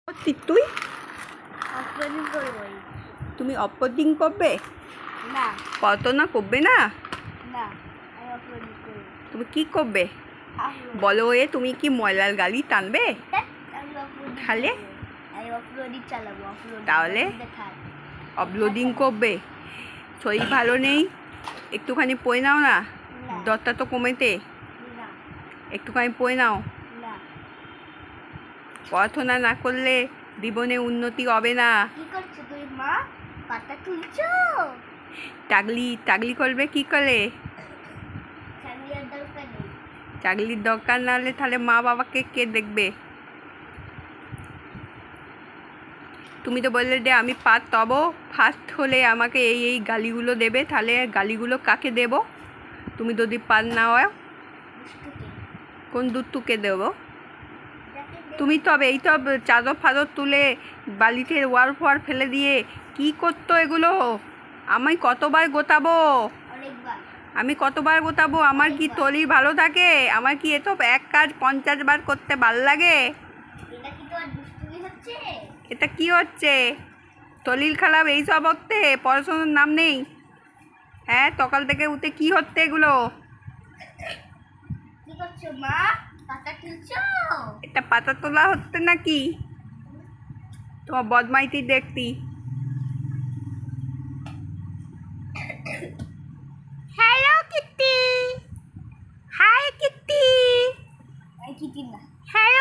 তুই অপলোডিং করবই তুমি অপলোডিং করবে না কত না করবে না না আমি অপলোডিং করব তুমি কি করবে upload। বলো তুমি কি ময়লার গাড়ি টানবে আমি uploading তাহলে? করবো। আমি অপলোডিং চালাবো অপলোডিং তাহলে? দেখায় আপলোডিং করবে শরীর ভালো নেই একটুখানি পড়ে নাও না না। জ্বরটা তো কমেতে না একটুখানি পড়ে নাও না পড়াশোনা না করলে জীবনে উন্নতি হবে না কি করছো তুই মা পাতা তুলছো টাগলি টাগলি করবে কি করে চালিয়ে দরকার নেই চাকরির দরকার না হলে তাহলে মা বাবাকে কে দেখবে তুমি তো বললে যে আমি ফার্স্ট হলে আমাকে এই এই গালিগুলো দেবে তাহলে গালিগুলো কাকে দেব তুমি যদি পার না হয় দুষ্টুকে কোন দুটুকে দেবো যাকে দে- তুমি তবে এই সব চাদর ফাদর তুলে বালিতে ওয়ার ফোয়ার ফেলে দিয়ে কি করতো এগুলো আমি কতবার গোতাবো অনেকবার আমি কতবার গোতাবো আমার কি তলি ভালো থাকে আমার কি এত এক কাজ 50 বার করতে ভাল লাগে এটা কি তোমার দুষ্টুমি হচ্ছে এটা কি হচ্ছে তলিল খারাপ এইসব হচ্ছে পড়াশোনার নাম নেই হ্যাঁ সকাল থেকে উঠে কি হচ্ছে এগুলো কি করছো মা পাতা তুলছো এটা পাতা তোলা হচ্ছে নাকি তোমার বদমাইতি দেখতি হ্যালো কিত্তি হাই কিত্তি এই কি না হ্যালো